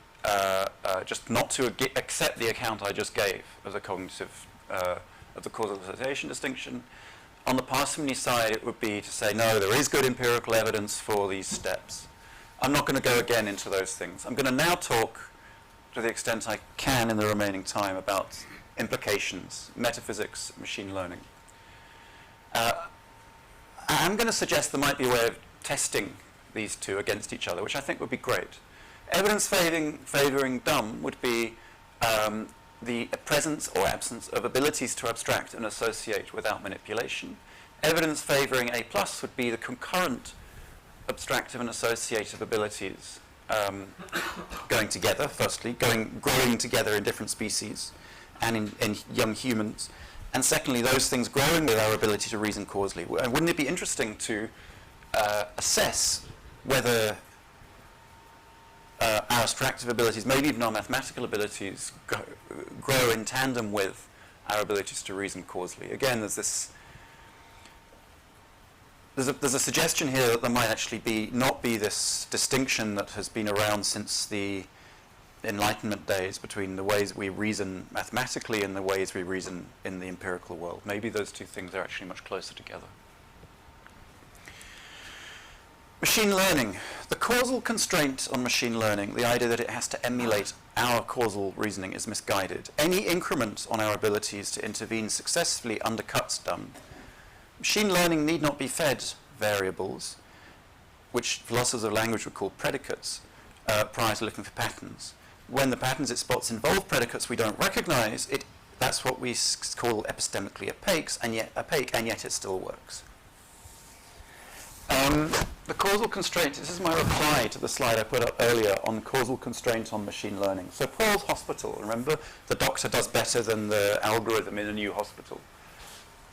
just not to accept the account I just gave of the cognitive, of the causal association distinction. On the parsimony side, it would be to say, no, there is good empirical evidence for these steps. I'm not going to go again into those things. I'm going to now talk, to the extent I can in the remaining time, about implications, metaphysics, machine learning. I'm going to suggest there might be a way of testing these two against each other, which I think would be great. Evidence favoring dumb would be the presence or absence of abilities to abstract and associate without manipulation. Evidence favoring A+ would be the concurrent abstractive and associative abilities going together, firstly, growing together in different species and in young humans. And secondly, those things growing with our ability to reason causally. And wouldn't it be interesting to assess whether our abstractive abilities, maybe even our mathematical abilities, grow in tandem with our abilities to reason causally? Again, there's a suggestion here that there might actually not be this distinction that has been around since the Enlightenment days between the ways we reason mathematically and the ways we reason in the empirical world. Maybe those two things are actually much closer together. Machine learning. The causal constraint on machine learning, the idea that it has to emulate our causal reasoning, is misguided. Any increment on our abilities to intervene successfully undercuts dumb. Machine learning need not be fed variables, which philosophers of language would call predicates, prior to looking for patterns. When the patterns it spots involve predicates we don't recognize, that's what we call epistemically opaque, and yet it still works. The causal constraint, this is my reply to the slide I put up earlier on causal constraint on machine learning. So Paul's hospital, remember, the doctor does better than the algorithm in a new hospital.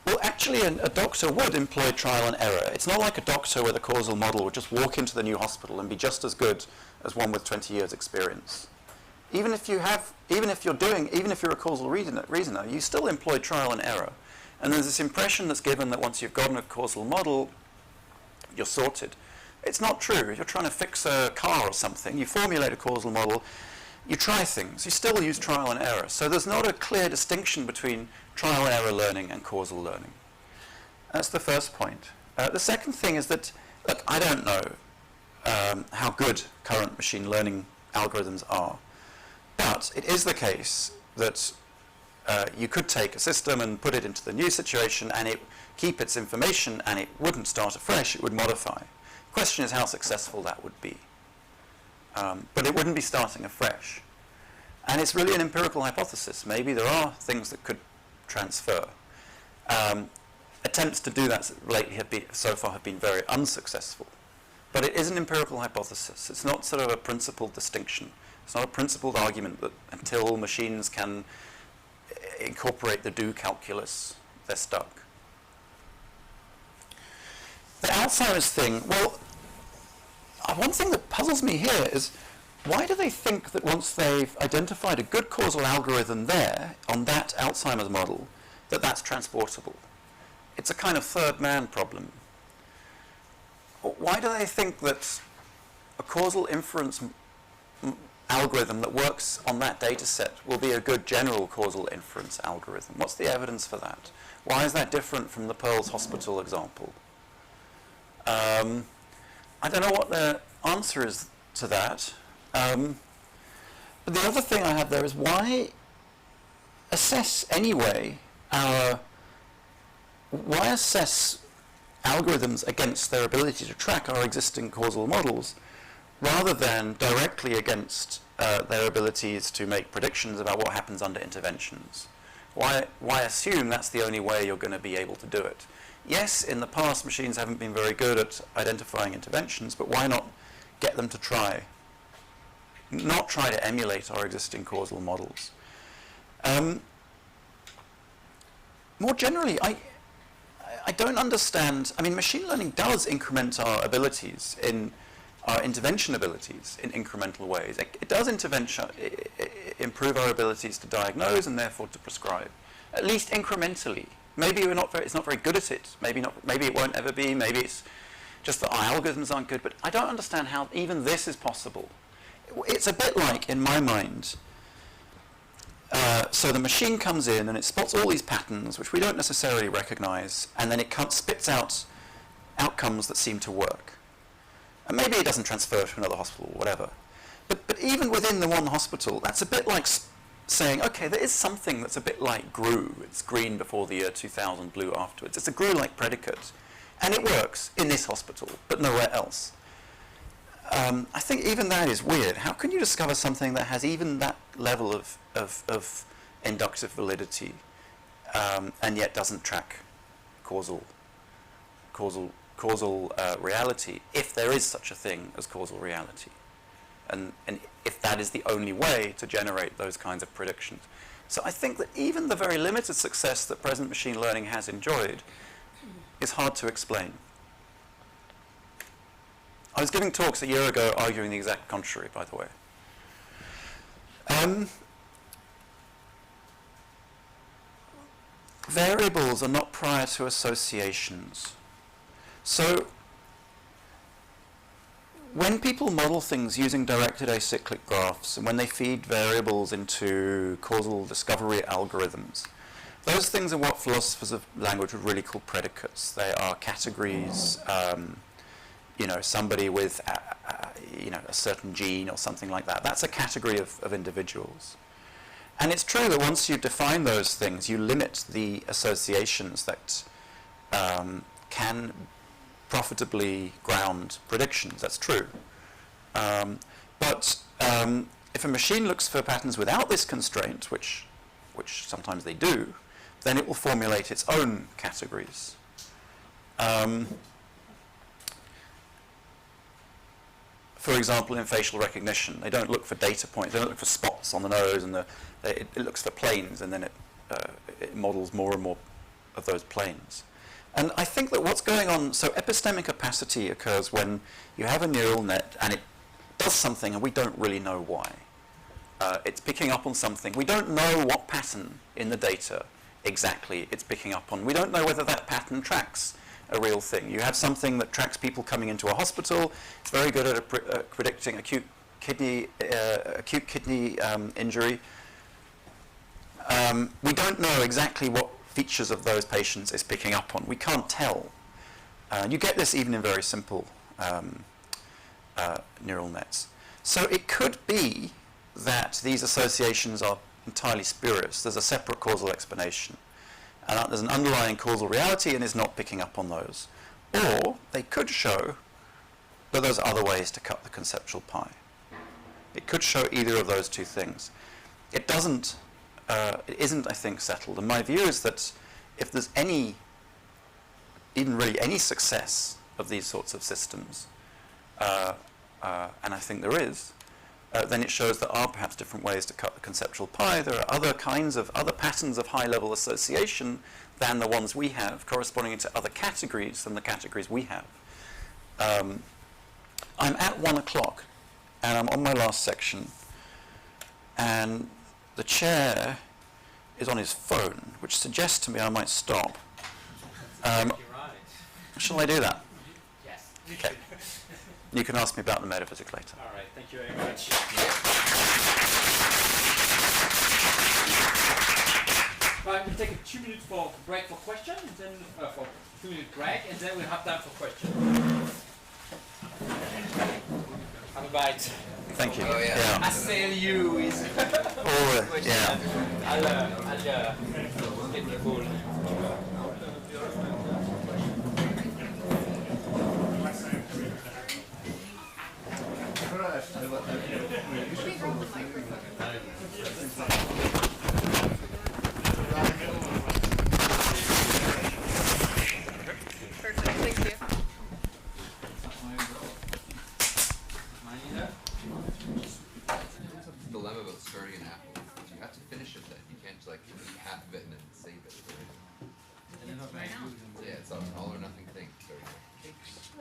Well, actually, a doctor would employ trial and error. It's not like a doctor with a causal model would just walk into the new hospital and be just as good as one with 20 years experience. Even if you're a causal reasoner, you still employ trial and error. And there's this impression that's given that once you've gotten a causal model, you're sorted. It's not true. If you're trying to fix a car or something, you formulate a causal model, you try things. You still use trial and error. So there's not a clear distinction between trial and error learning and causal learning. That's the first point. The second thing is that, look, I don't know how good current machine learning algorithms are, but it is the case that you could take a system and put it into the new situation and it keep its information and it wouldn't start afresh, it would modify. The question is how successful that would be. But it wouldn't be starting afresh. And it's really an empirical hypothesis. Maybe there are things that could transfer. Attempts to do that lately so far have been very unsuccessful. But it is an empirical hypothesis. It's not sort of a principled distinction. It's not a principled argument that until machines can incorporate the do calculus, they're stuck. The Alzheimer's thing, well, one thing that puzzles me here is why do they think that once they've identified a good causal algorithm there on that Alzheimer's model, that that's transportable? It's a kind of third man problem. Why do they think that a causal inference algorithm that works on that data set will be a good general causal inference algorithm? What's the evidence for that? Why is that different from the Pearls Hospital example? I don't know what the answer is to that. But the other thing I have there is why assess anyway why assess algorithms against their ability to track our existing causal models rather than directly against their abilities to make predictions about what happens under interventions? Why assume that's the only way you're going to be able to do it? Yes, in the past machines haven't been very good at identifying interventions, but why not get them to try? Not try to emulate our existing causal models. More generally, I don't understand. I mean, machine learning does increment our abilities our intervention abilities in incremental ways. It does improve our abilities to diagnose and therefore to prescribe, at least incrementally. Maybe it's not very good at it. Maybe it won't ever be. Maybe it's just that our algorithms aren't good. But I don't understand how even this is possible. It's a bit like, in my mind, so the machine comes in and it spots all these patterns which we don't necessarily recognize, and then it spits out outcomes that seem to work. And maybe it doesn't transfer to another hospital or whatever. But even within the one hospital, that's a bit like saying, okay, there is something that's a bit like GRU. It's green before the year 2000, blue afterwards. It's a GRU-like predicate. And it works in this hospital, but nowhere else. I think even that is weird. How can you discover something that has even that level of inductive validity and yet doesn't track causal reality, if there is such a thing as causal reality, and if that is the only way to generate those kinds of predictions? So I think that even the very limited success that present machine learning has enjoyed is hard to explain. I was giving talks a year ago arguing the exact contrary, by the way. Variables are not prior to associations. So when people model things using directed acyclic graphs, and when they feed variables into causal discovery algorithms, those things are what philosophers of language would really call predicates. They are categories, somebody with a certain gene or something like that. That's a category of individuals. And it's true that once you define those things, you limit the associations that can profitably ground predictions. That's true. But if a machine looks for patterns without this constraint, which sometimes they do, then it will formulate its own categories. For example, in facial recognition, they don't look for data points. They don't look for spots on the nose, and it looks for planes, and then it models more and more of those planes. And I think that what's going on, so epistemic opacity occurs when you have a neural net and it does something and we don't really know why. It's picking up on something. We don't know what pattern in the data exactly it's picking up on. We don't know whether that pattern tracks a real thing. You have something that tracks people coming into a hospital. It's very good at predicting acute kidney injury. We don't know exactly what features of those patients is picking up on. We can't tell. You get this even in very simple neural nets. So it could be that these associations are entirely spurious. There's a separate causal explanation. And there's an underlying causal reality and is not picking up on those. Or they could show that there's other ways to cut the conceptual pie. It could show either of those two things. It doesn't, it isn't, I think, settled. And my view is that if there's any, even really any success of these sorts of systems, and I think there is, then it shows there are perhaps different ways to cut the conceptual pie. There are other patterns of high-level association than the ones we have, corresponding to other categories than the categories we have. I'm at 1 o'clock, and I'm on my last section, and the chair is on his phone, which suggests to me I might stop. Shall I do that? Yes. Okay. You can ask me about the metaphysics later. All right, thank you very much. Right, we'll take a 2 minutes break for questions, and then for 2-minute break, and then we'll have time for questions. Have a bite. Thank you. Oh, yeah. I sell you is. Oh, yeah. I'll get the full. I